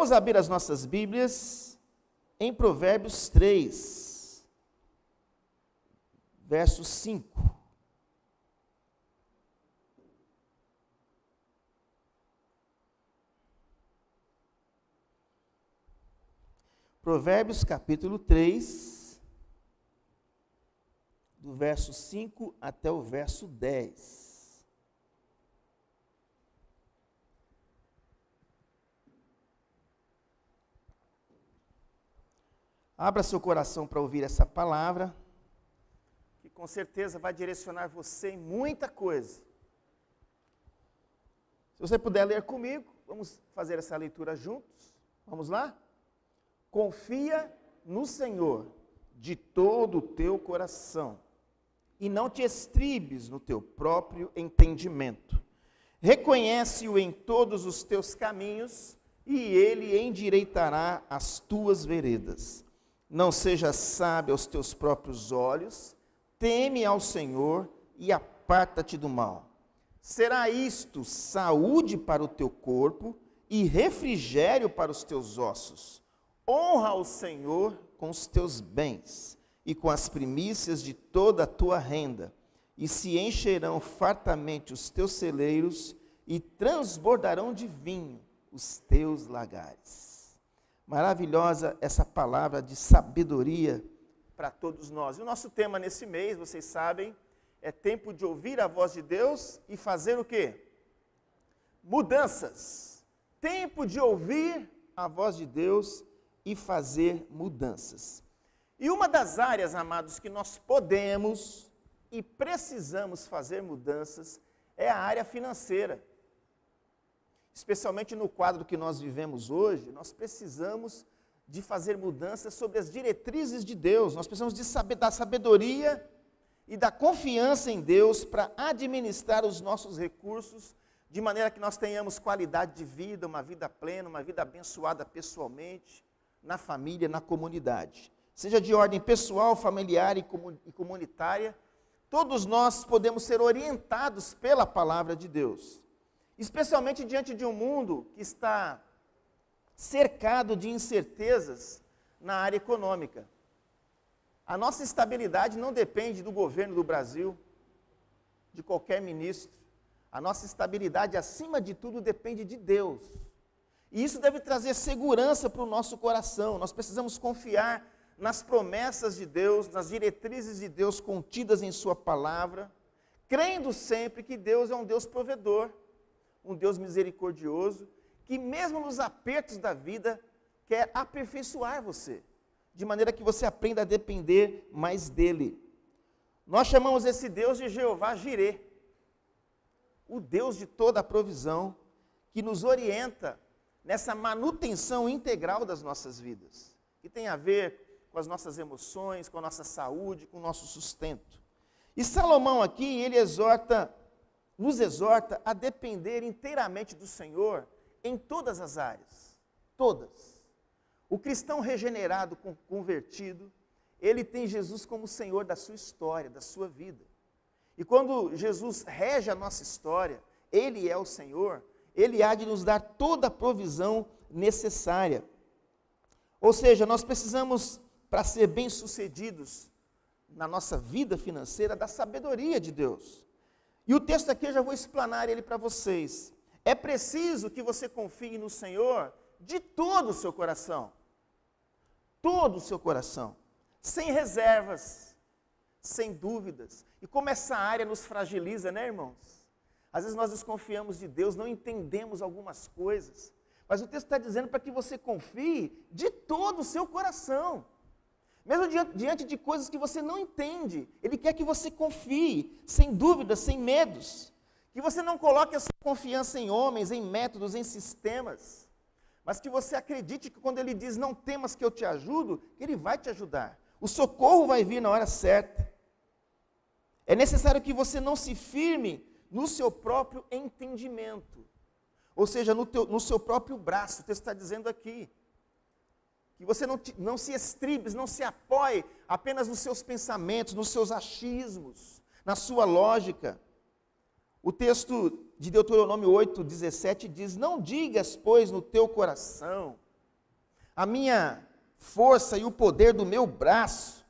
Vamos abrir as nossas Bíblias em Provérbios 3, verso 5. Provérbios capítulo 3, do verso 5 até o verso 10. Abra seu coração para ouvir essa palavra, que com certeza vai direcionar você em muita coisa. Se você puder ler comigo, vamos fazer essa leitura juntos. Vamos lá? Confia no Senhor de todo o teu coração e não te estribes no teu próprio entendimento. Reconhece-o em todos os teus caminhos e ele endireitará as tuas veredas. Não sejas sábio aos teus próprios olhos, teme ao Senhor e aparta-te do mal. Será isto saúde para o teu corpo e refrigério para os teus ossos. Honra ao Senhor com os teus bens e com as primícias de toda a tua renda, e se encherão fartamente os teus celeiros e transbordarão de vinho os teus lagares. Maravilhosa essa palavra de sabedoria para todos nós. E o nosso tema nesse mês, vocês sabem, é tempo de ouvir a voz de Deus e fazer o quê? Mudanças. Tempo de ouvir a voz de Deus e fazer mudanças. E uma das áreas, amados, que nós podemos e precisamos fazer mudanças é a área financeira. Especialmente no quadro que nós vivemos hoje, nós precisamos de fazer mudanças sobre as diretrizes de Deus. Nós precisamos da sabedoria e da confiança em Deus para administrar os nossos recursos de maneira que nós tenhamos qualidade de vida, uma vida plena, uma vida abençoada pessoalmente, na família, na comunidade. Seja de ordem pessoal, familiar e comunitária, todos nós podemos ser orientados pela palavra de Deus. Especialmente diante de um mundo que está cercado de incertezas na área econômica. A nossa estabilidade não depende do governo do Brasil, de qualquer ministro. A nossa estabilidade, acima de tudo, depende de Deus. E isso deve trazer segurança para o nosso coração. Nós precisamos confiar nas promessas de Deus, nas diretrizes de Deus contidas em sua palavra, crendo sempre que Deus é um Deus provedor, um Deus misericordioso, que mesmo nos apertos da vida, quer aperfeiçoar você, de maneira que você aprenda a depender mais dele. Nós chamamos esse Deus de Jeová Jirê, o Deus de toda a provisão, que nos orienta nessa manutenção integral das nossas vidas, que tem a ver com as nossas emoções, com a nossa saúde, com o nosso sustento. E Salomão aqui, ele nos exorta a depender inteiramente do Senhor em todas as áreas, todas. O cristão regenerado, convertido, ele tem Jesus como Senhor da sua história, da sua vida. E quando Jesus rege a nossa história, ele é o Senhor, ele há de nos dar toda a provisão necessária. Ou seja, nós precisamos, para ser bem-sucedidos na nossa vida financeira, da sabedoria de Deus. E o texto aqui eu já vou explanar ele para vocês. É preciso que você confie no Senhor de todo o seu coração. Todo o seu coração. Sem reservas, sem dúvidas. E como essa área nos fragiliza, né, irmãos? Às vezes nós desconfiamos de Deus, não entendemos algumas coisas. Mas o texto está dizendo para que você confie de todo o seu coração. Mesmo diante de coisas que você não entende, Ele quer que você confie, sem dúvidas, sem medos. Que você não coloque a sua confiança em homens, em métodos, em sistemas. Mas que você acredite que quando Ele diz, não temas que eu te ajudo, que Ele vai te ajudar. O socorro vai vir na hora certa. É necessário que você não se firme no seu próprio entendimento. Ou seja, no seu próprio braço. O texto está dizendo aqui. Que você não se estribe, não se apoie apenas nos seus pensamentos, nos seus achismos, na sua lógica. O texto de Deuteronômio 8:17 diz, não digas, pois, no teu coração, A minha força e o poder do meu braço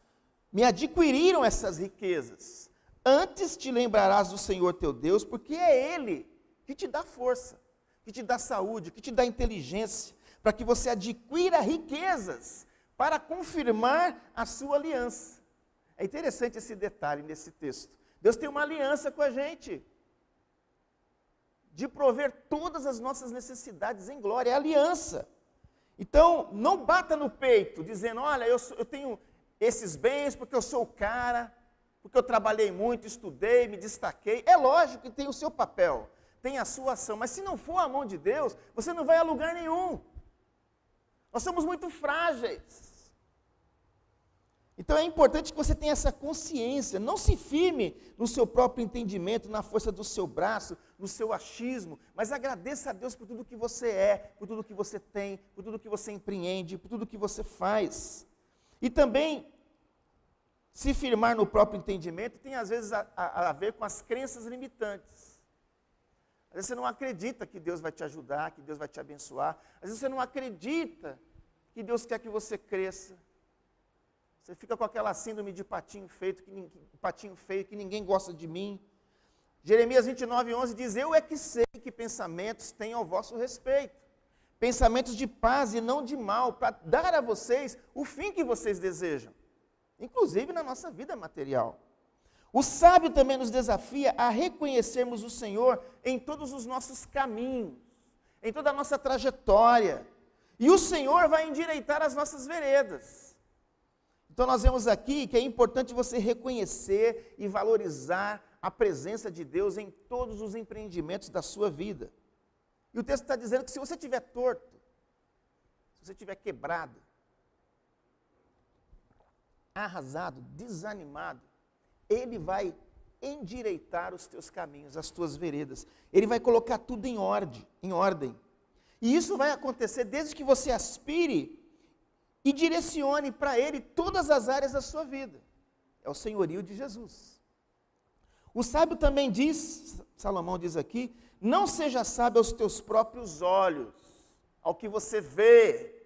me adquiriram essas riquezas. Antes te lembrarás do Senhor teu Deus, porque é Ele que te dá força, que te dá saúde, que te dá inteligência, para que você adquira riquezas para confirmar a sua aliança. É interessante esse detalhe nesse texto. Deus tem uma aliança com a gente, de prover todas as nossas necessidades em glória, é aliança. Então, não bata no peito, dizendo, olha, eu tenho esses bens porque eu sou o cara, porque eu trabalhei muito, estudei, me destaquei. É lógico que tem o seu papel, tem a sua ação, mas se não for a mão de Deus, você não vai a lugar nenhum. Nós somos muito frágeis. Então é importante que você tenha essa consciência, não se firme no seu próprio entendimento, na força do seu braço, no seu achismo, mas agradeça a Deus por tudo que você é, por tudo que você tem, por tudo que você empreende, por tudo que você faz. E também, se firmar no próprio entendimento tem às vezes a ver com as crenças limitantes. Às vezes você não acredita que Deus vai te ajudar, que Deus vai te abençoar, às vezes você não acredita que Deus quer que você cresça. Você fica com aquela síndrome de patinho feio, que ninguém gosta de mim. Jeremias 29:11 diz, eu é que sei que pensamentos tenho ao vosso respeito. Pensamentos de paz e não de mal, para dar a vocês o fim que vocês desejam. Inclusive na nossa vida material. O sábio também nos desafia a reconhecermos o Senhor em todos os nossos caminhos, em toda a nossa trajetória. E o Senhor vai endireitar as nossas veredas. Então nós vemos aqui que é importante você reconhecer e valorizar a presença de Deus em todos os empreendimentos da sua vida. E o texto está dizendo que se você estiver torto, se você estiver quebrado, arrasado, desanimado, Ele vai endireitar os teus caminhos, as tuas veredas. Ele vai colocar tudo em ordem. E isso vai acontecer desde que você aspire e direcione para Ele todas as áreas da sua vida. É o senhorio de Jesus. O sábio também diz, Salomão diz aqui, não seja sábio aos teus próprios olhos, ao que você vê,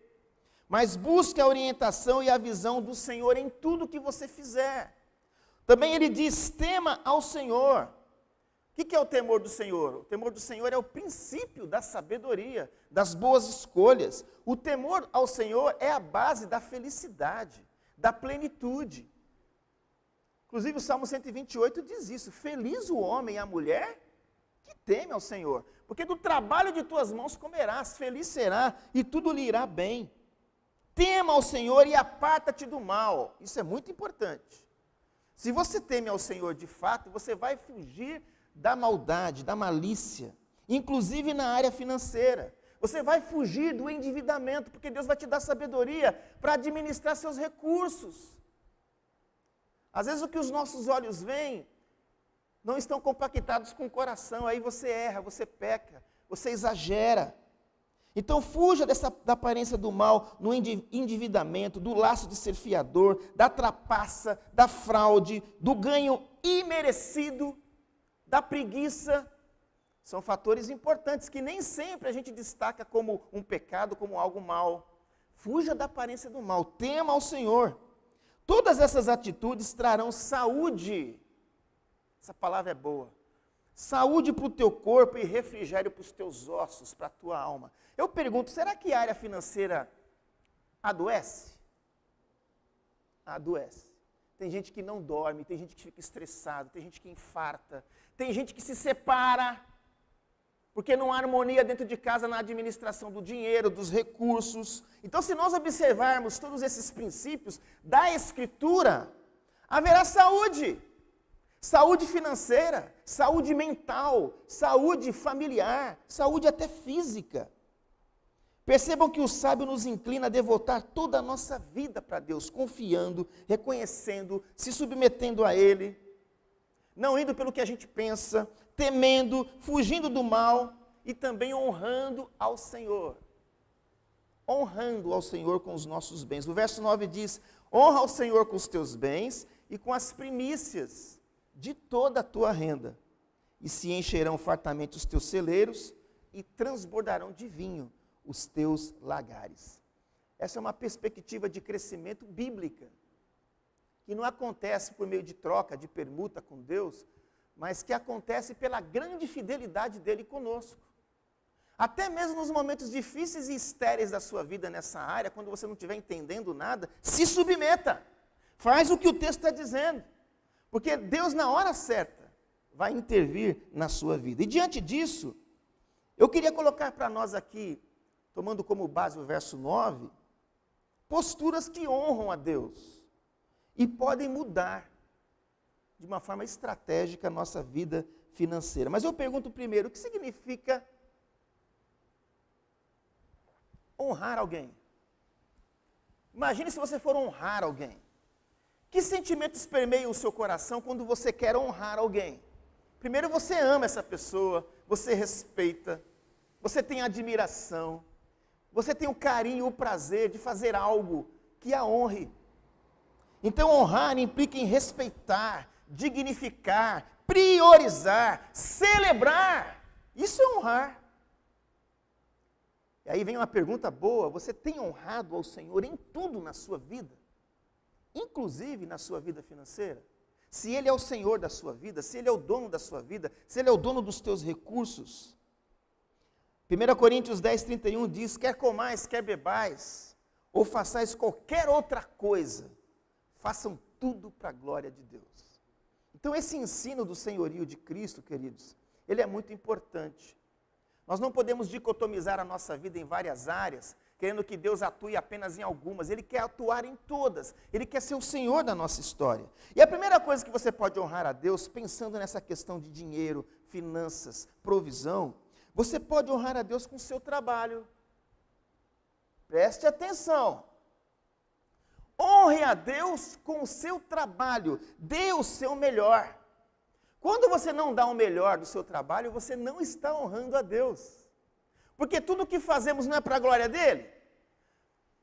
mas busque a orientação e a visão do Senhor em tudo que você fizer. Também ele diz, tema ao Senhor. O que é o temor do Senhor? O temor do Senhor é o princípio da sabedoria, das boas escolhas. O temor ao Senhor é a base da felicidade, da plenitude. Inclusive o Salmo 128 diz isso, feliz o homem e a mulher que teme ao Senhor, porque do trabalho de tuas mãos comerás, feliz será e tudo lhe irá bem. Tema ao Senhor e aparta-te do mal, isso é muito importante. Se você teme ao Senhor de fato, você vai fugir da maldade, da malícia, inclusive na área financeira. Você vai fugir do endividamento, porque Deus vai te dar sabedoria para administrar seus recursos. Às vezes o que os nossos olhos veem não estão compactados com o coração, aí você erra, você peca, você exagera. Então fuja da aparência do mal, no endividamento, do laço de ser fiador, da trapaça, da fraude, do ganho imerecido, da preguiça. São fatores importantes que nem sempre a gente destaca como um pecado, como algo mal. Fuja da aparência do mal, tema ao Senhor. Todas essas atitudes trarão saúde. Essa palavra é boa. Saúde para o teu corpo e refrigério para os teus ossos, para a tua alma. Eu pergunto, será que a área financeira adoece? Adoece. Tem gente que não dorme, tem gente que fica estressado, tem gente que infarta, tem gente que se separa, porque não há harmonia dentro de casa na administração do dinheiro, dos recursos. Então, se nós observarmos todos esses princípios da Escritura, haverá saúde. Saúde financeira, saúde mental, saúde familiar, saúde até física. Percebam que o sábio nos inclina a devotar toda a nossa vida para Deus, confiando, reconhecendo, se submetendo a Ele, não indo pelo que a gente pensa, temendo, fugindo do mal e também honrando ao Senhor. Honrando ao Senhor com os nossos bens. O verso 9 diz, honra ao Senhor com os teus bens e com as primícias de toda a tua renda. E se encherão fartamente os teus celeiros e transbordarão de vinho os teus lagares. Essa é uma perspectiva de crescimento bíblica, que não acontece por meio de troca, de permuta com Deus, mas que acontece pela grande fidelidade dele conosco. Até mesmo nos momentos difíceis e estéreis da sua vida nessa área, quando você não estiver entendendo nada, se submeta. Faz o que o texto está dizendo. Porque Deus, na hora certa, vai intervir na sua vida. E diante disso, eu queria colocar para nós aqui, tomando como base o verso 9, posturas que honram a Deus e podem mudar de uma forma estratégica a nossa vida financeira. Mas eu pergunto primeiro, o que significa honrar alguém? Imagine se você for honrar alguém. Que sentimentos permeiam o seu coração quando você quer honrar alguém? Primeiro, você ama essa pessoa, você respeita, você tem admiração, você tem o carinho e o prazer de fazer algo que a honre. Então, honrar implica em respeitar, dignificar, priorizar, celebrar. Isso é honrar. E aí vem uma pergunta boa: você tem honrado ao Senhor em tudo na sua vida? Inclusive na sua vida financeira? Se Ele é o Senhor da sua vida, se Ele é o dono da sua vida, se Ele é o dono dos teus recursos. 1 Coríntios 10, 31 diz: quer comais, quer bebais, ou façais qualquer outra coisa, façam tudo para a glória de Deus. Então esse ensino do senhorio de Cristo, queridos, ele é muito importante. Nós não podemos dicotomizar a nossa vida em várias áreas, querendo que Deus atue apenas em algumas. Ele quer atuar em todas. Ele quer ser o Senhor da nossa história. E a primeira coisa que você pode honrar a Deus, pensando nessa questão de dinheiro, finanças, provisão, você pode honrar a Deus com o seu trabalho. Preste atenção. Honre a Deus com o seu trabalho. Dê o seu melhor. Quando você não dá o melhor do seu trabalho, você não está honrando a Deus. Porque tudo o que fazemos não é para a glória dele.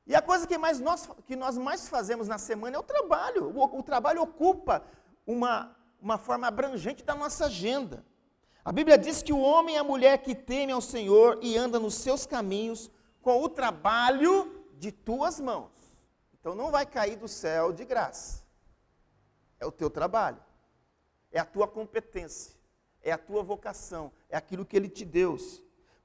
E a coisa que nós mais fazemos na semana é o trabalho. O trabalho ocupa uma forma abrangente da nossa agenda. A Bíblia diz que o homem e a mulher que teme ao Senhor e anda nos seus caminhos com o trabalho de tuas mãos. Então não vai cair do céu de graça. É o teu trabalho. É a tua competência. É a tua vocação. É aquilo que Ele te deu.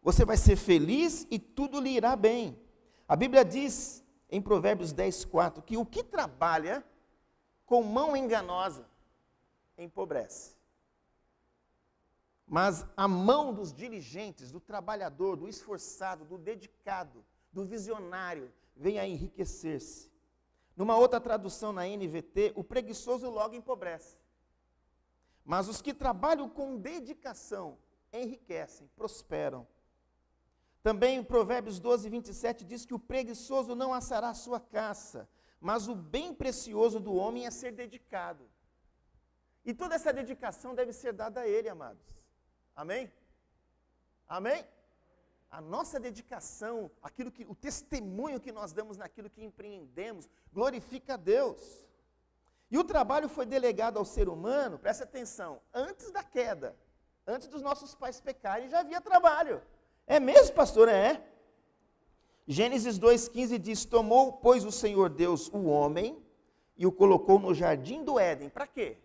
Você vai ser feliz e tudo lhe irá bem. A Bíblia diz em Provérbios 10, 4, que o que trabalha com mão enganosa empobrece. Mas a mão dos diligentes, do trabalhador, do esforçado, do dedicado, do visionário, vem a enriquecer-se. Numa outra tradução na NVT, o preguiçoso logo empobrece. Mas os que trabalham com dedicação enriquecem, prosperam. Também em Provérbios 12, 27 diz que o preguiçoso não assará sua caça, mas o bem precioso do homem é ser dedicado. E toda essa dedicação deve ser dada a ele, amados. Amém? Amém? A nossa dedicação, o testemunho que nós damos naquilo que empreendemos, glorifica a Deus. E o trabalho foi delegado ao ser humano, presta atenção, antes da queda, antes dos nossos pais pecarem, já havia trabalho. É mesmo, pastor? É. Gênesis 2,15 diz: tomou, pois, o Senhor Deus o homem e o colocou no jardim do Éden. Para quê?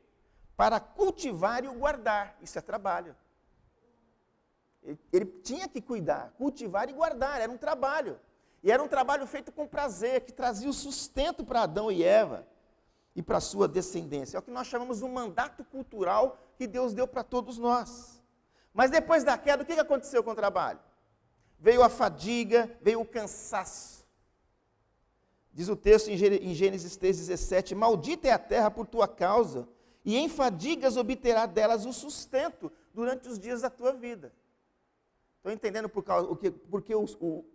Para cultivar e o guardar. Isso é trabalho. Ele tinha que cuidar, cultivar e guardar, era um trabalho. E era um trabalho feito com prazer, que trazia o sustento para Adão e Eva e para a sua descendência. É o que nós chamamos de um mandato cultural que Deus deu para todos nós. Mas depois da queda, o que aconteceu com o trabalho? Veio a fadiga, veio o cansaço. Diz o texto em Gênesis 3,17, maldita é a terra por tua causa, e em fadigas obterá delas o sustento durante os dias da tua vida. Estão entendendo porque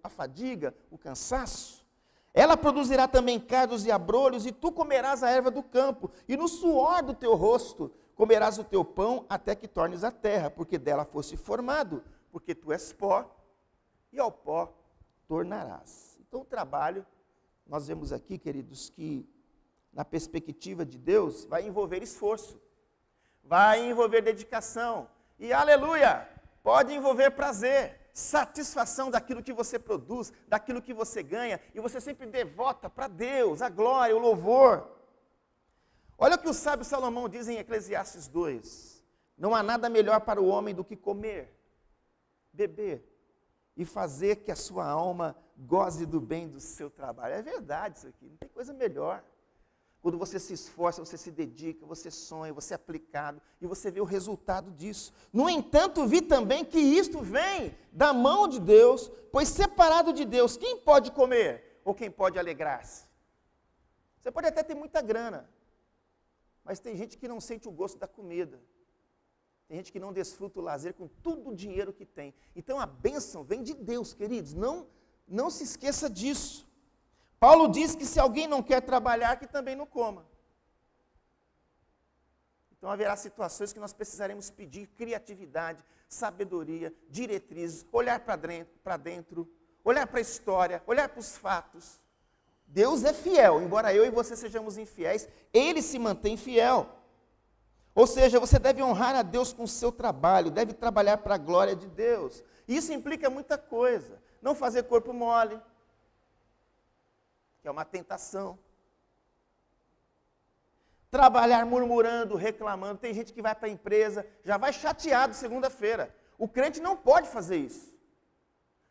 a fadiga, o cansaço? Ela produzirá também cardos e abrolhos, e tu comerás a erva do campo, e no suor do teu rosto comerás o teu pão até que tornes a terra, porque dela foste formado, porque tu és pó, e ao pó tornarás. Então o trabalho, nós vemos aqui, queridos, que na perspectiva de Deus, vai envolver esforço, vai envolver dedicação, e aleluia, pode envolver prazer, satisfação daquilo que você produz, daquilo que você ganha, e você sempre devota para Deus a glória, o louvor. Olha o que o sábio Salomão diz em Eclesiastes 2. Não há nada melhor para o homem do que comer, beber e fazer que a sua alma goze do bem do seu trabalho. É verdade isso aqui, não tem coisa melhor. Quando você se esforça, você se dedica, você sonha, você é aplicado e você vê o resultado disso. No entanto, vi também que isto vem da mão de Deus, pois separado de Deus, quem pode comer ou quem pode alegrar-se? Você pode até ter muita grana, mas tem gente que não sente o gosto da comida. Tem gente que não desfruta o lazer com todo o dinheiro que tem. Então a bênção vem de Deus, queridos, não se esqueça disso. Paulo diz que se alguém não quer trabalhar, que também não coma. Então haverá situações que nós precisaremos pedir criatividade, sabedoria, diretrizes, olhar para dentro, olhar para a história, olhar para os fatos. Deus é fiel, embora eu e você sejamos infiéis, Ele se mantém fiel. Ou seja, você deve honrar a Deus com o seu trabalho, deve trabalhar para a glória de Deus. Isso implica muita coisa. Não fazer corpo mole, que é uma tentação. Trabalhar murmurando, reclamando. Tem gente que vai para a empresa, já vai chateado segunda-feira. O crente não pode fazer isso.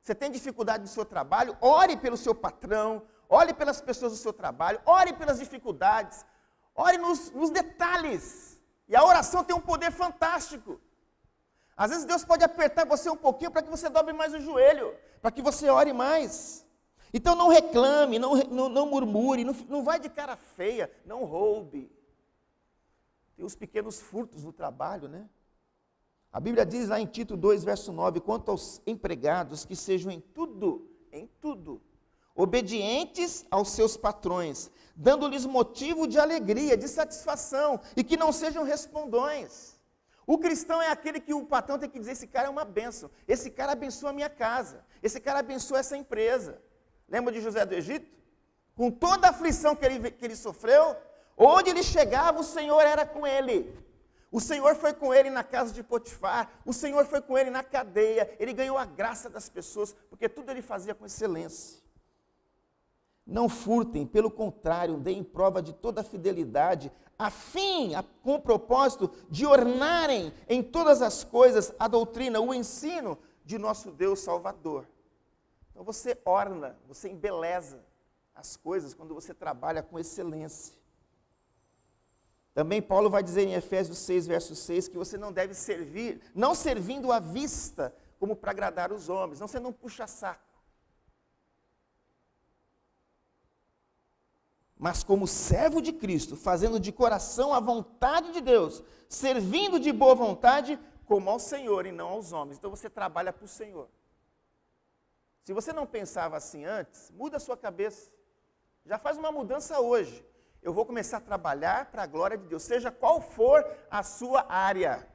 Você tem dificuldade no seu trabalho, ore pelo seu patrão, ore pelas pessoas do seu trabalho, ore pelas dificuldades, ore nos detalhes. E a oração tem um poder fantástico. Às vezes Deus pode apertar você um pouquinho para que você dobre mais o joelho, para que você ore mais. Então não reclame, não murmure, não vai de cara feia, não roube. Tem os pequenos furtos no trabalho, né? A Bíblia diz lá em Tito 2, verso 9, quanto aos empregados, que sejam em tudo, obedientes aos seus patrões, dando-lhes motivo de alegria, de satisfação, e que não sejam respondões. O cristão é aquele que o patrão tem que dizer, esse cara é uma bênção, esse cara abençoa a minha casa, esse cara abençoa essa empresa. Lembra de José do Egito? Com toda a aflição que ele sofreu, onde ele chegava, o Senhor era com ele. O Senhor foi com ele na casa de Potifar, o Senhor foi com ele na cadeia, ele ganhou a graça das pessoas, porque tudo ele fazia com excelência. Não furtem, pelo contrário, deem prova de toda a fidelidade, com o propósito de ornarem em todas as coisas a doutrina, o ensino de nosso Deus Salvador. Então você orna, você embeleza as coisas quando você trabalha com excelência. Também Paulo vai dizer em Efésios 6, verso 6, que você não deve servir, não servindo à vista como para agradar os homens, não, você não puxa saco. Mas como servo de Cristo, fazendo de coração a vontade de Deus, servindo de boa vontade, como ao Senhor e não aos homens. Então você trabalha para o Senhor. Se você não pensava assim antes, muda a sua cabeça. Já faz uma mudança hoje. Eu vou começar a trabalhar para a glória de Deus, seja qual for a sua área.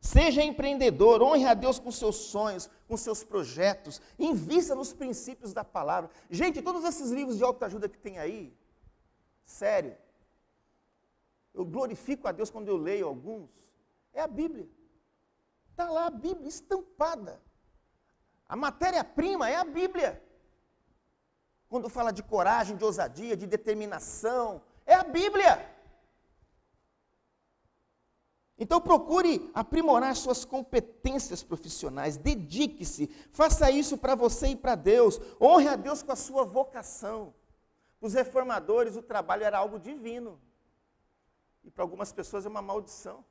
Seja empreendedor, honre a Deus com seus sonhos, com seus projetos, invista nos princípios da palavra. Gente, todos esses livros de autoajuda que tem aí, sério, eu glorifico a Deus quando eu leio alguns, é a Bíblia. Está lá a Bíblia estampada. A matéria-prima é a Bíblia. Quando fala de coragem, de ousadia, de determinação, é a Bíblia. Então procure aprimorar suas competências profissionais, dedique-se, faça isso para você e para Deus, honre a Deus com a sua vocação. Para os reformadores o trabalho era algo divino, e para algumas pessoas é uma maldição.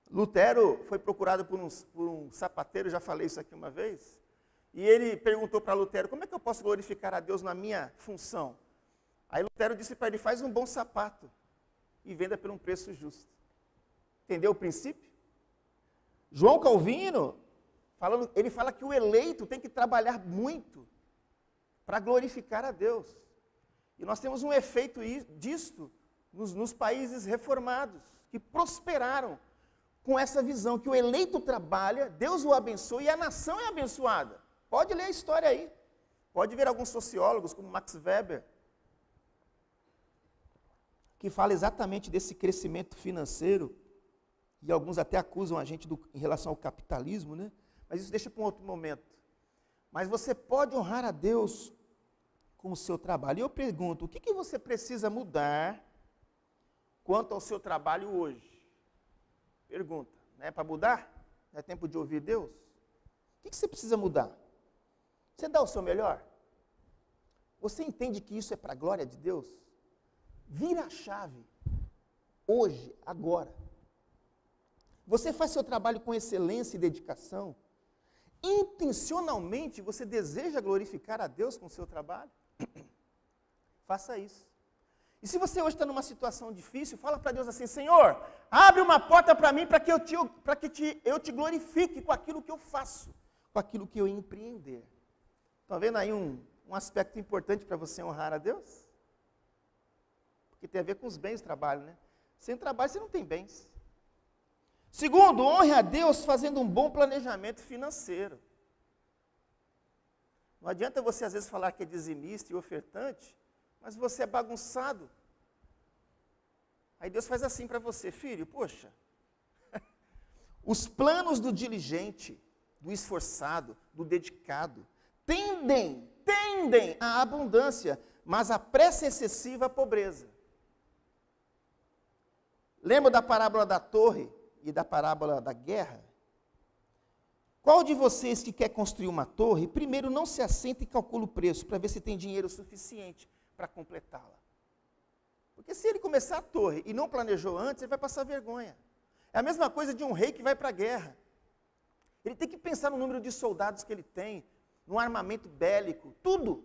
Lutero foi procurado por um sapateiro, já falei isso aqui uma vez, e ele perguntou para Lutero, como é que eu posso glorificar a Deus na minha função? Aí Lutero disse para ele, faz um bom sapato e venda por um preço justo. Entendeu o princípio? João Calvino, ele fala que o eleito tem que trabalhar muito para glorificar a Deus. E nós temos um efeito disto nos países reformados, que prosperaram com essa visão, que o eleito trabalha, Deus o abençoa e a nação é abençoada. Pode ler a história aí. Pode ver alguns sociólogos, como Max Weber, que fala exatamente desse crescimento financeiro E alguns até acusam a gente em relação ao capitalismo, né? Mas isso deixa para um outro momento. Mas você pode honrar a Deus com o seu trabalho. E eu pergunto, o que você precisa mudar quanto ao seu trabalho hoje? Pergunta, não é para mudar? Não é tempo de ouvir Deus? O que você precisa mudar? Você dá o seu melhor? Você entende que isso é para a glória de Deus? Vira a chave. Hoje, agora. Você faz seu trabalho com excelência e dedicação? Intencionalmente você deseja glorificar a Deus com o seu trabalho? Faça isso. E se você hoje está numa situação difícil, fala para Deus assim: Senhor, abre uma porta para mim para que eu te glorifique com aquilo que eu faço, com aquilo que eu empreender. Estão vendo aí um aspecto importante para você honrar a Deus? Porque tem a ver com os bens do trabalho, né? Sem trabalho você não tem bens. Segundo, honre a Deus fazendo um bom planejamento financeiro. Não adianta você às vezes falar que é dizimista e ofertante, mas você é bagunçado. Aí Deus faz assim para você: filho, poxa, os planos do diligente, do esforçado, do dedicado, tendem à abundância, mas a pressa excessiva à pobreza. Lembra da parábola da torre e da parábola da guerra? Qual de vocês que quer construir uma torre, primeiro não se assenta e calcula o preço, para ver se tem dinheiro suficiente para completá-la? Porque se ele começar a torre e não planejou antes, ele vai passar vergonha. É a mesma coisa de um rei que vai para a guerra. Ele tem que pensar no número de soldados que ele tem, no armamento bélico, tudo.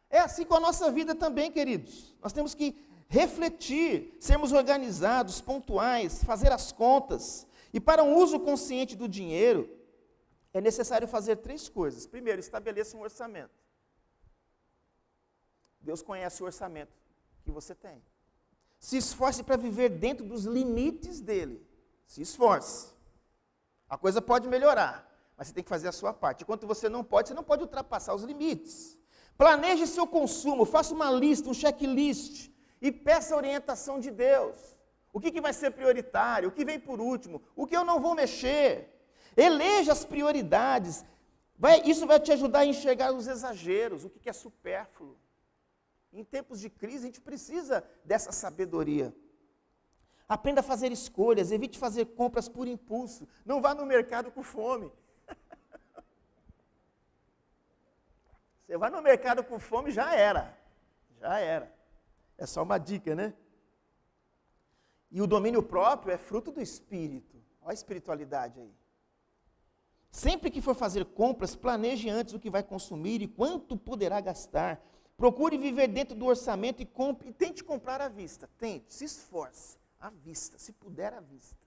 É assim com a nossa vida também, queridos. Nós temos que refletir, sermos organizados, pontuais, fazer as contas. E para um uso consciente do dinheiro, é necessário fazer 3 coisas. Primeiro, estabeleça um orçamento. Deus conhece o orçamento que você tem. Se esforce para viver dentro dos limites dele. Se esforce. A coisa pode melhorar, mas você tem que fazer a sua parte. Enquanto você não pode ultrapassar os limites. Planeje seu consumo, faça uma lista, um checklist, e peça a orientação de Deus. O que vai ser prioritário, o que vem por último, o que eu não vou mexer. Eleja as prioridades. Isso vai te ajudar a enxergar os exageros, o que é supérfluo. Em tempos de crise, a gente precisa dessa sabedoria. Aprenda a fazer escolhas, evite fazer compras por impulso. Não vá no mercado com fome. Você vai no mercado com fome, já era. Já era. É só uma dica, né? E o domínio próprio é fruto do Espírito. Olha a espiritualidade aí. Sempre que for fazer compras, planeje antes o que vai consumir e quanto poderá gastar. Procure viver dentro do orçamento e tente comprar à vista. Tente, se esforce. À vista, se puder à vista.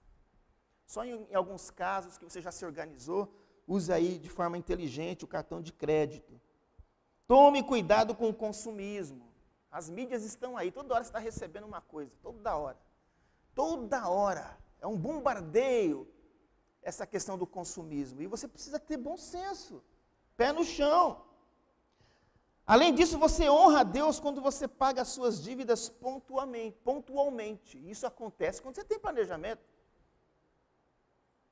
Só em alguns casos que você já se organizou, use aí de forma inteligente o cartão de crédito. Tome cuidado com o consumismo. As mídias estão aí, toda hora você está recebendo uma coisa, toda hora. Toda hora. É um bombardeio essa questão do consumismo. E você precisa ter bom senso, pé no chão. Além disso, você honra a Deus quando você paga as suas dívidas pontualmente. Isso acontece quando você tem planejamento.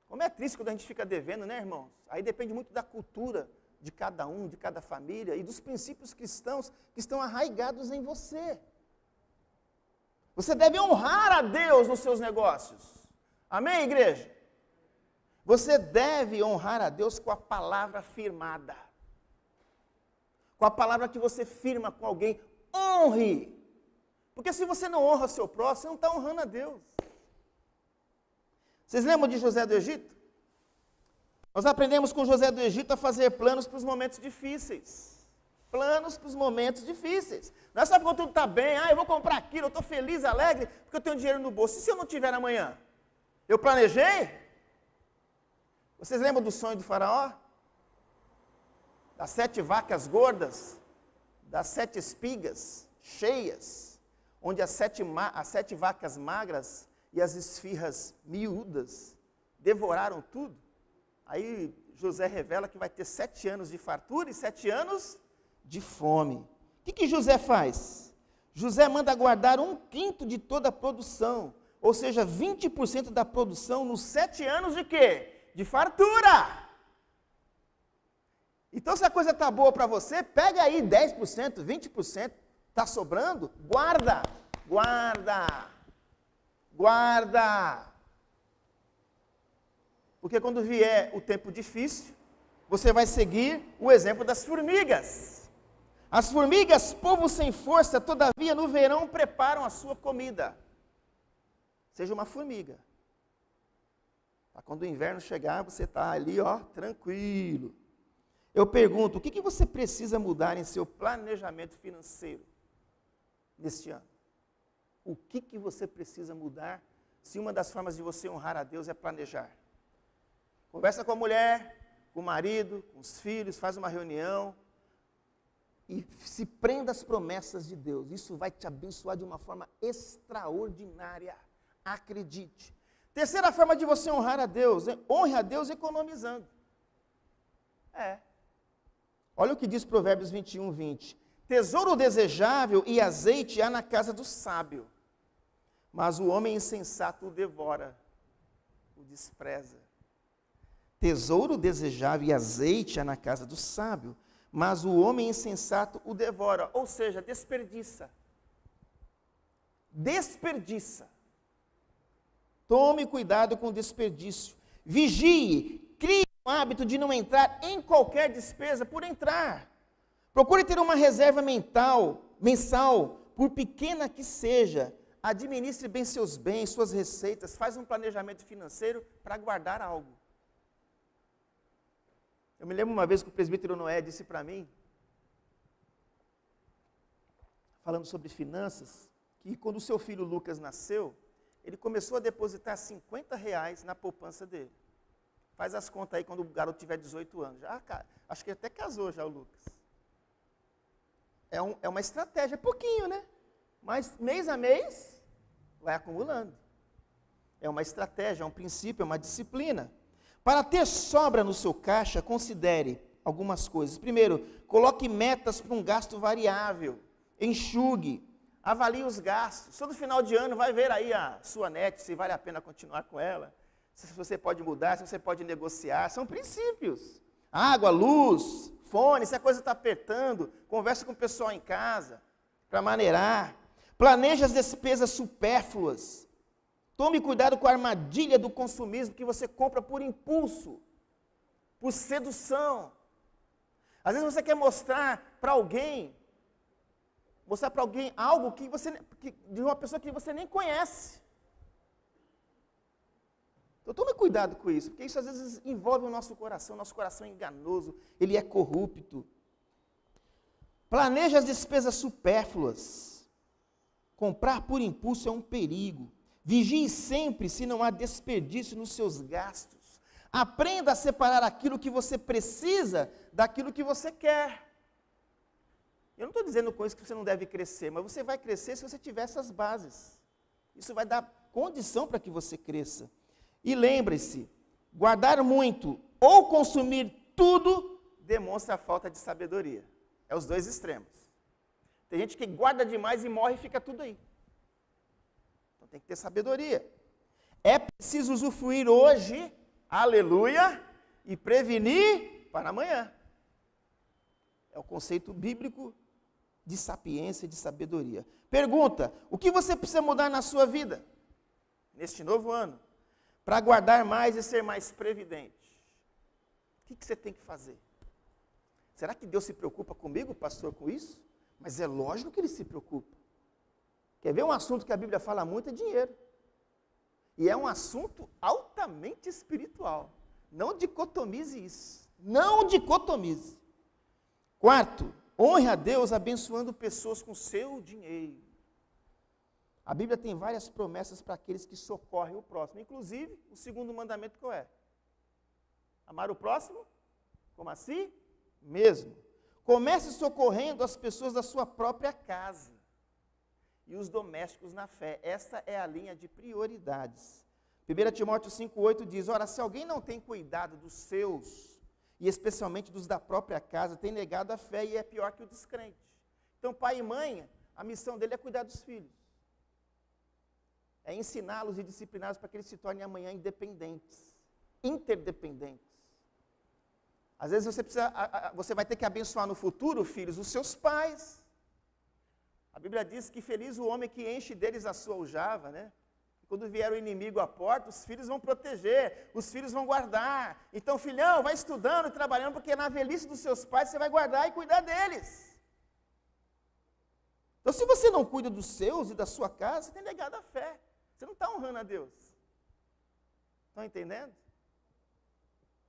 Como é triste quando a gente fica devendo, né, irmãos? Aí depende muito da cultura de cada um, de cada família e dos princípios cristãos que estão arraigados em você. Você deve honrar a Deus nos seus negócios. Amém, igreja? Você deve honrar a Deus com a palavra firmada. Com a palavra que você firma com alguém, honre. Porque se você não honra o seu próximo, você não está honrando a Deus. Vocês lembram de José do Egito? Nós aprendemos com José do Egito a fazer planos para os momentos difíceis. Planos para os momentos difíceis. Não é só quando tudo está bem, eu vou comprar aquilo, eu estou feliz, alegre, porque eu tenho dinheiro no bolso. E se eu não tiver amanhã? Eu planejei? Vocês lembram do sonho do faraó? Das 7 vacas gordas, das 7 espigas cheias, onde as 7 vacas magras e as esfirras miúdas devoraram tudo. Aí José revela que vai ter 7 anos de fartura e 7 anos de fome. O que José faz? José manda guardar 1/5 de toda a produção, Ou seja, 20% da produção nos 7 anos de quê? De fartura. Então, se a coisa está boa para você, pega aí 10%, 20%, está sobrando, guarda, guarda, guarda. Porque quando vier o tempo difícil, você vai seguir o exemplo das formigas. As formigas, povo sem força, todavia no verão preparam a sua comida. Seja uma formiga. Quando o inverno chegar, você está ali, ó, tranquilo. Eu pergunto, o que você precisa mudar em seu planejamento financeiro neste ano? O que você precisa mudar se uma das formas de você honrar a Deus é planejar? Conversa com a mulher, com o marido, com os filhos, faz uma reunião e se prenda às promessas de Deus. Isso vai te abençoar de uma forma extraordinária. Acredite. Terceira forma de você honrar a Deus, honre a Deus economizando. Olha o que diz Provérbios 21, 20. Tesouro desejável e azeite há na casa do sábio, mas o homem insensato o devora, o despreza. Tesouro desejável e azeite há na casa do sábio, mas o homem insensato o devora, ou seja, desperdiça. Desperdiça. Tome cuidado com o desperdício. Vigie, crie o hábito de não entrar em qualquer despesa por entrar. Procure ter uma reserva mensal, por pequena que seja. Administre bem seus bens, suas receitas, faz um planejamento financeiro para guardar algo. Eu me lembro uma vez que o presbítero Noé disse para mim, falando sobre finanças, que quando o seu filho Lucas nasceu, ele começou a depositar R$50 na poupança dele. Faz as contas aí quando o garoto tiver 18 anos. Acho que até casou já o Lucas. É uma estratégia, é pouquinho, né? Mas mês a mês, vai acumulando. É uma estratégia, é um princípio, é uma disciplina. Para ter sobra no seu caixa, considere algumas coisas. Primeiro, coloque metas para um gasto variável. Enxugue. Avalie os gastos. Todo final de ano vai ver aí a sua net, se vale a pena continuar com ela. Se você pode mudar, se você pode negociar. São princípios. Água, luz, fone, se a coisa está apertando, converse com o pessoal em casa, para maneirar. Planeje as despesas supérfluas. Tome cuidado com a armadilha do consumismo que você compra por impulso, por sedução. Às vezes você quer mostrar para alguém algo de uma pessoa que você nem conhece. Então tome cuidado com isso, porque isso às vezes envolve o nosso coração é enganoso, ele é corrupto. Planeje as despesas supérfluas. Comprar por impulso é um perigo. Vigie sempre se não há desperdício nos seus gastos. Aprenda a separar aquilo que você precisa daquilo que você quer. Eu não estou dizendo com isso que você não deve crescer, mas você vai crescer se você tiver essas bases. Isso vai dar condição para que você cresça. E lembre-se, guardar muito ou consumir tudo demonstra a falta de sabedoria. É os dois extremos. Tem gente que guarda demais e morre e fica tudo aí. Então tem que ter sabedoria. É preciso usufruir hoje, aleluia, e prevenir para amanhã. É o conceito bíblico de sapiência e de sabedoria. Pergunta, o que você precisa mudar na sua vida, neste novo ano, para guardar mais e ser mais previdente? O que você tem que fazer? Será que Deus se preocupa comigo, pastor, com isso? Mas é lógico que Ele se preocupa. Quer ver um assunto que a Bíblia fala muito? É dinheiro. E é um assunto altamente espiritual. Não dicotomize isso. Não dicotomize. Quarto, honre a Deus abençoando pessoas com seu dinheiro. A Bíblia tem várias promessas para aqueles que socorrem o próximo. Inclusive, o segundo mandamento qual é? Amar o próximo como a si mesmo. Comece socorrendo as pessoas da sua própria casa e os domésticos na fé. Essa é a linha de prioridades. 1 Timóteo 5,8 diz, ora, se alguém não tem cuidado dos seus, e especialmente dos da própria casa, tem negado a fé e é pior que o descrente. Então, pai e mãe, a missão dele é cuidar dos filhos. é ensiná-los e discipliná-los para que eles se tornem amanhã independentes, interdependentes. Às vezes você vai ter que abençoar no futuro, filhos, os seus pais. A Bíblia diz que feliz o homem que enche deles a sua aljava, né? Quando vier o inimigo à porta, os filhos vão proteger, os filhos vão guardar. Então, filhão, vai estudando e trabalhando, porque na velhice dos seus pais você vai guardar e cuidar deles. Então, se você não cuida dos seus e da sua casa, você tem negado a fé. Você não está honrando a Deus. Estão entendendo?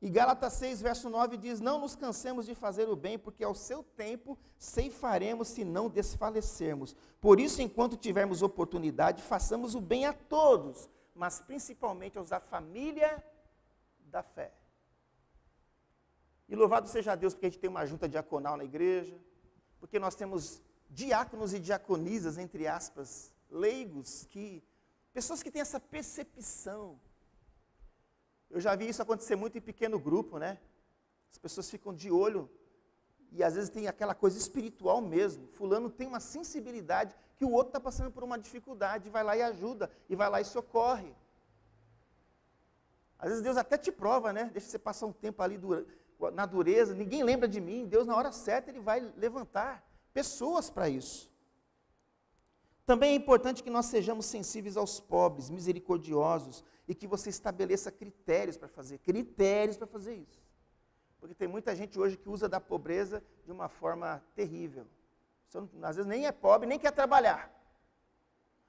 E Gálatas 6, verso 9 diz, não nos cansemos de fazer o bem, porque ao seu tempo ceifaremos se não desfalecermos. Por isso, enquanto tivermos oportunidade, façamos o bem a todos, mas principalmente aos da família da fé. E louvado seja Deus, porque a gente tem uma junta diaconal na igreja, porque nós temos diáconos e diaconisas, entre aspas, leigos, pessoas que têm essa percepção. Eu já vi isso acontecer muito em pequeno grupo, né? As pessoas ficam de olho e às vezes tem aquela coisa espiritual mesmo. Fulano tem uma sensibilidade que o outro está passando por uma dificuldade, vai lá e ajuda, e vai lá e socorre. Às vezes Deus até te prova, né? Deixa você passar um tempo ali na dureza, ninguém lembra de mim, Deus na hora certa Ele vai levantar pessoas para isso. Também é importante que nós sejamos sensíveis aos pobres, misericordiosos, e que você estabeleça critérios para fazer isso. Porque tem muita gente hoje que usa da pobreza de uma forma terrível. Às vezes nem é pobre, nem quer trabalhar.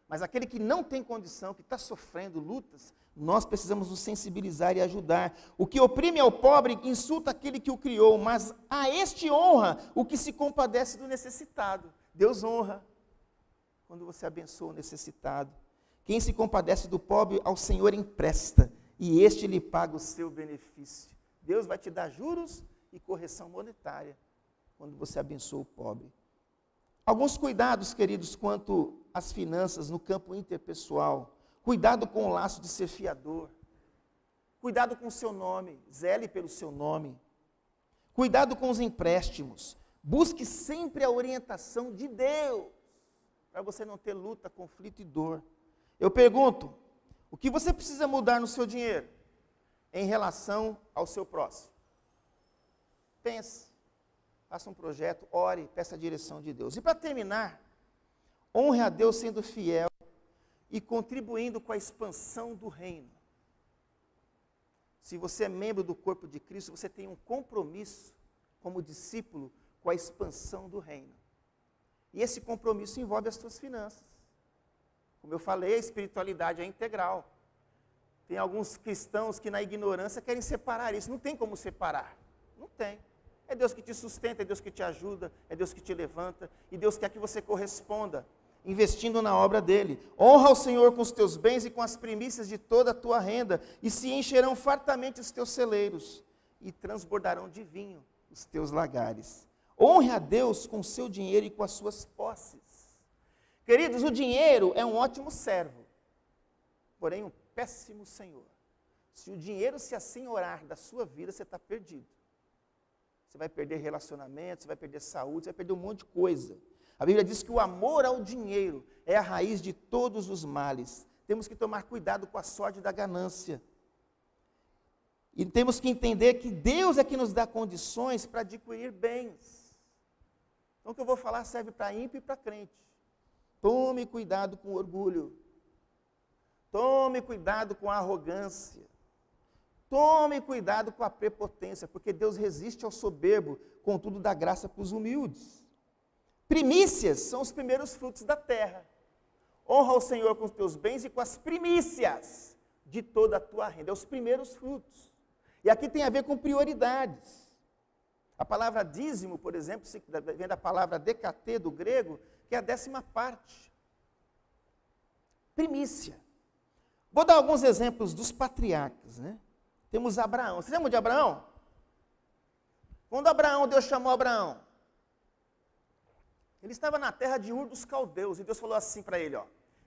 Mas aquele que não tem condição, que está sofrendo lutas, nós precisamos nos sensibilizar e ajudar. O que oprime ao pobre insulta aquele que o criou, mas a este honra o que se compadece do necessitado. Deus honra quando você abençoa o necessitado. Quem se compadece do pobre, ao Senhor empresta, e este lhe paga o seu benefício. Deus vai te dar juros e correção monetária quando você abençoa o pobre. Alguns cuidados, queridos, quanto às finanças no campo interpessoal. Cuidado com o laço de ser fiador. Cuidado com o seu nome, zele pelo seu nome. Cuidado com os empréstimos. Busque sempre a orientação de Deus, para você não ter luta, conflito e dor. Eu pergunto, o que você precisa mudar no seu dinheiro em relação ao seu próximo? Pense, faça um projeto, ore, peça a direção de Deus. E para terminar, honre a Deus sendo fiel e contribuindo com a expansão do reino. Se você é membro do corpo de Cristo, você tem um compromisso como discípulo com a expansão do reino. E esse compromisso envolve as suas finanças. Como eu falei, a espiritualidade é integral. Tem alguns cristãos que na ignorância querem separar isso. Não tem como separar. Não tem. É Deus que te sustenta, é Deus que te ajuda, é Deus que te levanta. E Deus quer que você corresponda, investindo na obra dele. Honra ao Senhor com os teus bens e com as primícias de toda a tua renda, e se encherão fartamente os teus celeiros, e transbordarão de vinho os teus lagares. Honre a Deus com o seu dinheiro e com as suas posses. Queridos, o dinheiro é um ótimo servo, porém um péssimo senhor. Se o dinheiro se assenhorar da sua vida, você está perdido. Você vai perder relacionamento, você vai perder saúde, você vai perder um monte de coisa. A Bíblia diz que o amor ao dinheiro é a raiz de todos os males. Temos que tomar cuidado com a sorte da ganância. E temos que entender que Deus é que nos dá condições para adquirir bens. Então o que eu vou falar serve para ímpio e para crente. Tome cuidado com o orgulho. Tome cuidado com a arrogância. Tome cuidado com a prepotência, porque Deus resiste ao soberbo, contudo dá graça para os humildes. Primícias são os primeiros frutos da terra. Honra o Senhor com os teus bens e com as primícias de toda a tua renda. É os primeiros frutos. E aqui tem a ver com prioridades. A palavra dízimo, por exemplo, vem da palavra decatê do grego, que é a 10ª parte. Primícia. Vou dar alguns exemplos dos patriarcas, né? Temos Abraão. Vocês lembram de Abraão? Quando Deus chamou Abraão, ele estava na terra de Ur dos Caldeus, e Deus falou assim para ele,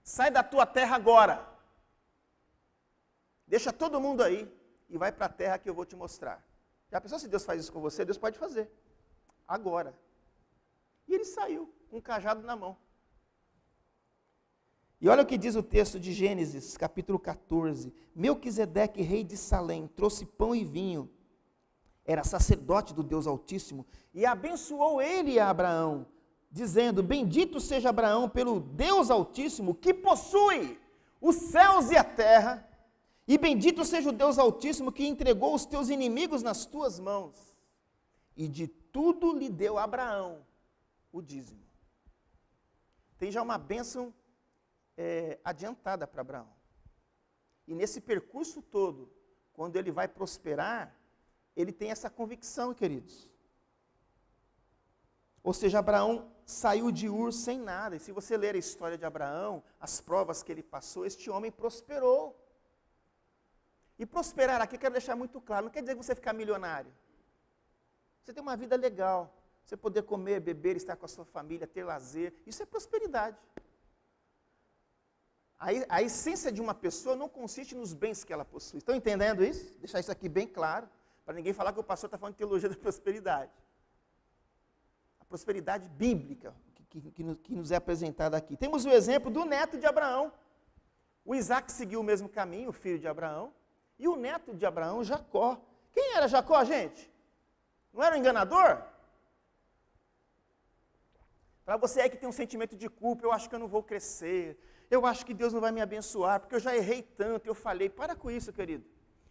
sai da tua terra agora, deixa todo mundo aí, e vai para a terra que eu vou te mostrar. Já pensou se Deus faz isso com você? Deus pode fazer, agora. E ele saiu, com um cajado na mão. E olha o que diz o texto de Gênesis, capítulo 14. Melquisedeque, rei de Salém, trouxe pão e vinho, era sacerdote do Deus Altíssimo, e abençoou ele a Abraão, dizendo: bendito seja Abraão pelo Deus Altíssimo, que possui os céus e a terra, e bendito seja o Deus Altíssimo, que entregou os teus inimigos nas tuas mãos. E de tudo lhe deu a Abraão o dízimo. Tem já uma bênção adiantada para Abraão. E nesse percurso todo, quando ele vai prosperar, ele tem essa convicção, queridos. Ou seja, Abraão saiu de Ur sem nada. E se você ler a história de Abraão, as provas que ele passou, este homem prosperou. E prosperar aqui, quero deixar muito claro, não quer dizer que você ficar milionário. Você tem uma vida legal, você poder comer, beber, estar com a sua família, ter lazer, isso é prosperidade. A essência de uma pessoa não consiste nos bens que ela possui. Estão entendendo isso? Deixar isso aqui bem claro, para ninguém falar que o pastor está falando de teologia da prosperidade. A prosperidade bíblica que nos é apresentada aqui. Temos o exemplo do neto de Abraão. O Isaac seguiu o mesmo caminho, o filho de Abraão, e o neto de Abraão, Jacó. Quem era Jacó, gente? Não era um enganador? Para você aí que tem um sentimento de culpa, eu acho que eu não vou crescer, eu acho que Deus não vai me abençoar, porque eu já errei tanto, eu falhei. Para com isso, querido.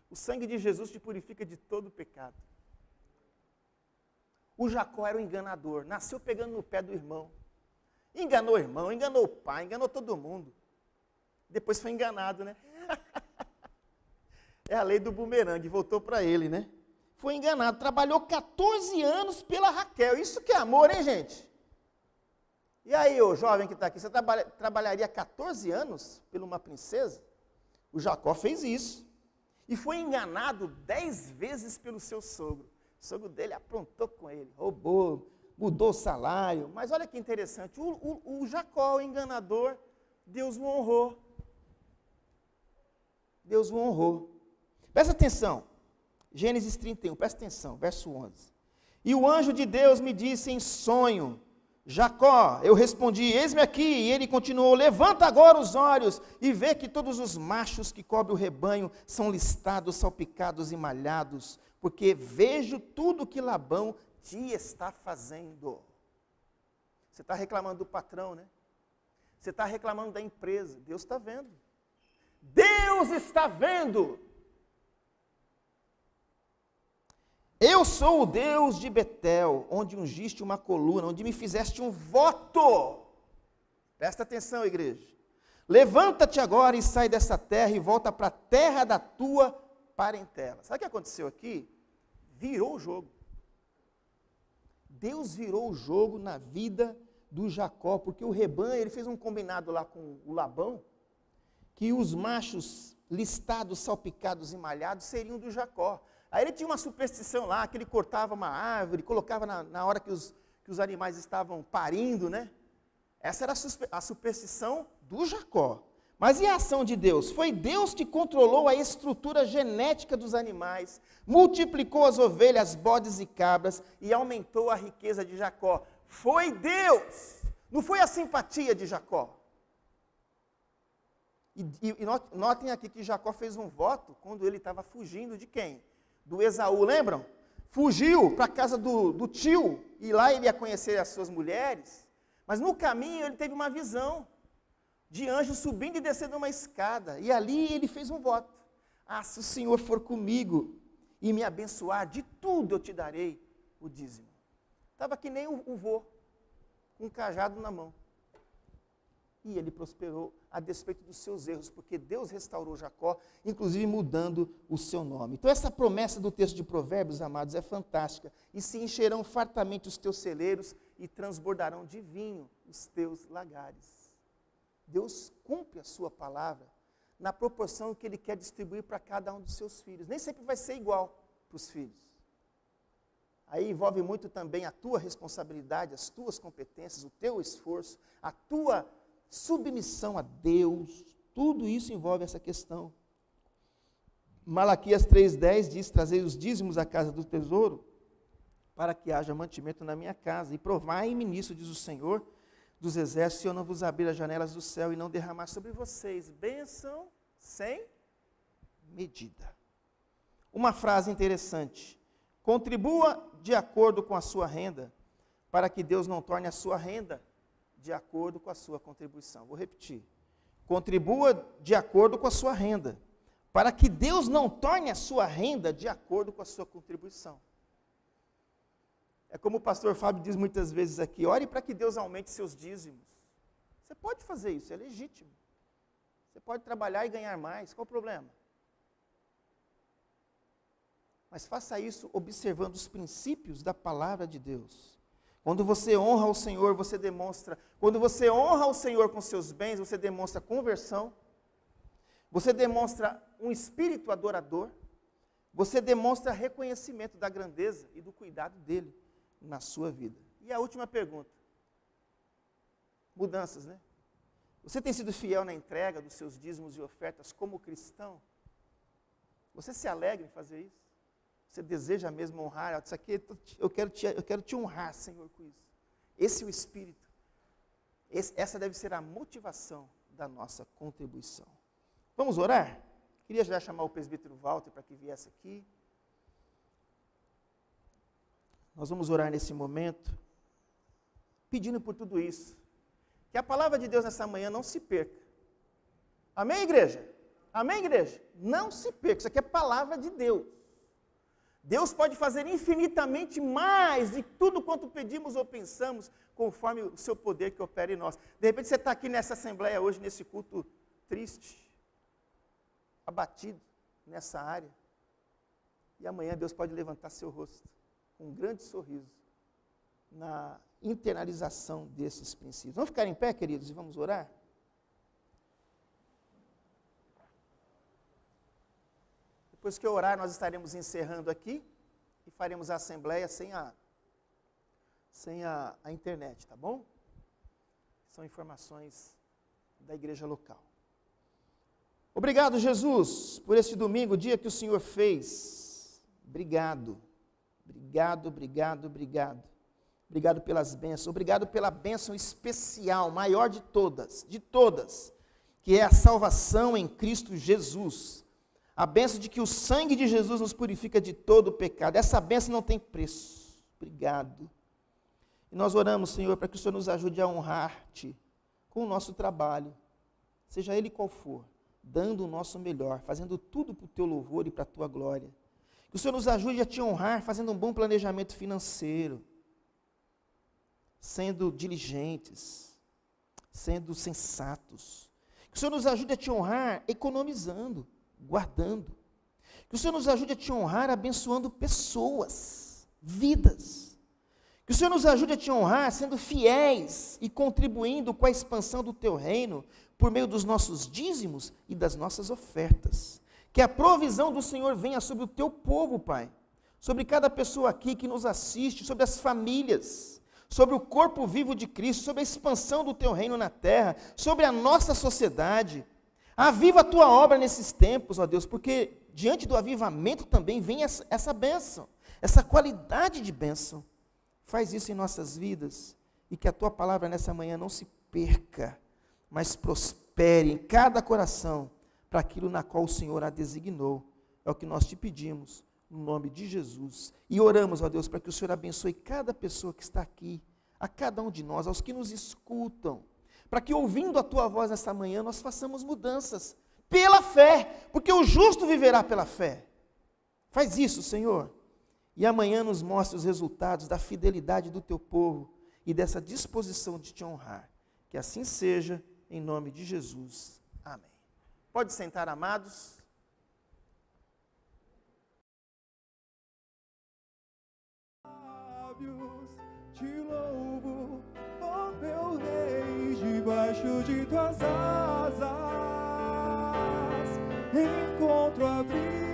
O sangue de Jesus te purifica de todo pecado. O Jacó era um enganador, nasceu pegando no pé do irmão. Enganou o irmão, enganou o pai, enganou todo mundo. Depois foi enganado, né? É a lei do bumerangue, voltou para ele, né? Foi enganado, trabalhou 14 anos pela Raquel. Isso que é amor, hein, gente? E aí, ô jovem que está aqui, você trabalharia 14 anos por uma princesa? O Jacó fez isso. E foi enganado 10 vezes pelo seu sogro. O sogro dele aprontou com ele, roubou, mudou o salário. Mas olha que interessante, o Jacó, o enganador, Deus o honrou. Deus o honrou. Presta atenção, Gênesis 31, presta atenção, verso 11. E o anjo de Deus me disse em sonho: Jacó, eu respondi: eis-me aqui. E ele continuou: levanta agora os olhos e vê que todos os machos que cobrem o rebanho são listados, salpicados e malhados, porque vejo tudo que Labão te está fazendo. Você está reclamando do patrão, né? Você está reclamando da empresa. Deus está vendo. Deus está vendo. Eu sou o Deus de Betel, onde ungiste uma coluna, onde me fizeste um voto. Presta atenção, igreja. Levanta-te agora e sai dessa terra e volta para a terra da tua parentela. Sabe o que aconteceu aqui? Virou o jogo. Deus virou o jogo na vida do Jacó, porque o rebanho, ele fez um combinado lá com o Labão, que os machos listados, salpicados e malhados seriam do Jacó. Aí ele tinha uma superstição lá, que ele cortava uma árvore, colocava na hora que os animais estavam parindo, né? Essa era a superstição do Jacó. Mas e a ação de Deus? Foi Deus que controlou a estrutura genética dos animais, multiplicou as ovelhas, bodes e cabras e aumentou a riqueza de Jacó. Foi Deus, não foi a simpatia de Jacó. E notem aqui que Jacó fez um voto quando ele estava fugindo de quem? Do Esaú, lembram? Fugiu para a casa do tio, e lá ele ia conhecer as suas mulheres, mas no caminho ele teve uma visão de anjo subindo e descendo uma escada, e ali ele fez um voto: se o Senhor for comigo e me abençoar, de tudo eu te darei o dízimo. Estava que nem o vô, com um cajado na mão. E ele prosperou a despeito dos seus erros, porque Deus restaurou Jacó, inclusive mudando o seu nome. Então essa promessa do texto de Provérbios, amados, é fantástica. E se encherão fartamente os teus celeiros e transbordarão de vinho os teus lagares. Deus cumpre a sua palavra na proporção que Ele quer distribuir para cada um dos seus filhos. Nem sempre vai ser igual para os filhos. Aí envolve muito também a tua responsabilidade, as tuas competências, o teu esforço, a tua submissão a Deus, tudo isso envolve essa questão. Malaquias 3,10 diz: trazei os dízimos à casa do tesouro, para que haja mantimento na minha casa, e provai-me nisso, diz o Senhor, dos exércitos, se eu não vos abrir as janelas do céu e não derramar sobre vocês bênção sem medida. Uma frase interessante: contribua de acordo com a sua renda, para que Deus não torne a sua renda de acordo com a sua contribuição. Vou repetir: contribua de acordo com a sua renda, para que Deus não torne a sua renda de acordo com a sua contribuição. É como o pastor Fábio diz muitas vezes aqui: ore para que Deus aumente seus dízimos. Você pode fazer isso, é legítimo. Você pode trabalhar e ganhar mais, qual o problema? Mas faça isso observando os princípios da palavra de Deus. Quando você honra o Senhor, você demonstra, quando você honra o Senhor com seus bens, você demonstra conversão, você demonstra um espírito adorador, você demonstra reconhecimento da grandeza e do cuidado dele na sua vida. E a última pergunta: mudanças, né? Você tem sido fiel na entrega dos seus dízimos e ofertas como cristão? Você se alegra em fazer isso? Você deseja mesmo honrar? Isso aqui, eu quero te honrar, Senhor, com isso. Esse é o espírito. Essa deve ser a motivação da nossa contribuição. Vamos orar? Queria já chamar o presbítero Walter para que viesse aqui. Nós vamos orar nesse momento, pedindo por tudo isso. Que a palavra de Deus nessa manhã não se perca. Amém, igreja? Amém, igreja? Não se perca. Isso aqui é palavra de Deus. Deus pode fazer infinitamente mais de tudo quanto pedimos ou pensamos, conforme o seu poder que opera em nós. De repente você está aqui nessa assembleia hoje, nesse culto triste, abatido nessa área. E amanhã Deus pode levantar seu rosto com um grande sorriso na internalização desses princípios. Vamos ficar em pé, queridos, e vamos orar? Depois que eu orar, nós estaremos encerrando aqui e faremos a assembleia sem a internet, tá bom? São informações da igreja local. Obrigado, Jesus, por este domingo, o dia que o Senhor fez. Obrigado, obrigado, obrigado, obrigado. Obrigado pelas bênçãos, obrigado pela bênção especial, maior de todas, que é a salvação em Cristo Jesus. A bênção de que o sangue de Jesus nos purifica de todo o pecado. Essa bênção não tem preço. Obrigado. E nós oramos, Senhor, para que o Senhor nos ajude a honrar-te com o nosso trabalho, seja ele qual for, dando o nosso melhor, fazendo tudo para o teu louvor e para a tua glória. Que o Senhor nos ajude a te honrar, fazendo um bom planejamento financeiro, sendo diligentes, sendo sensatos. Que o Senhor nos ajude a te honrar economizando, guardando. Que o Senhor nos ajude a te honrar abençoando pessoas, vidas. Que o Senhor nos ajude a te honrar sendo fiéis e contribuindo com a expansão do teu reino por meio dos nossos dízimos e das nossas ofertas. Que a provisão do Senhor venha sobre o teu povo, Pai, sobre cada pessoa aqui que nos assiste, sobre as famílias, sobre o corpo vivo de Cristo, sobre a expansão do teu reino na terra, sobre a nossa sociedade. Aviva a tua obra nesses tempos, ó Deus, porque diante do avivamento também vem essa bênção, essa qualidade de bênção. Faz isso em nossas vidas e que a tua palavra nessa manhã não se perca, mas prospere em cada coração para aquilo na qual o Senhor a designou. É o que nós te pedimos, no nome de Jesus. E oramos, ó Deus, para que o Senhor abençoe cada pessoa que está aqui, a cada um de nós, aos que nos escutam, para que ouvindo a tua voz nesta manhã, nós façamos mudanças pela fé, porque o justo viverá pela fé. Faz isso, Senhor, e amanhã nos mostre os resultados da fidelidade do teu povo e dessa disposição de te honrar. Que assim seja, em nome de Jesus. Amém. Pode sentar, amados. Te louvo, ó meu Rei, debaixo de tuas asas encontro a vida.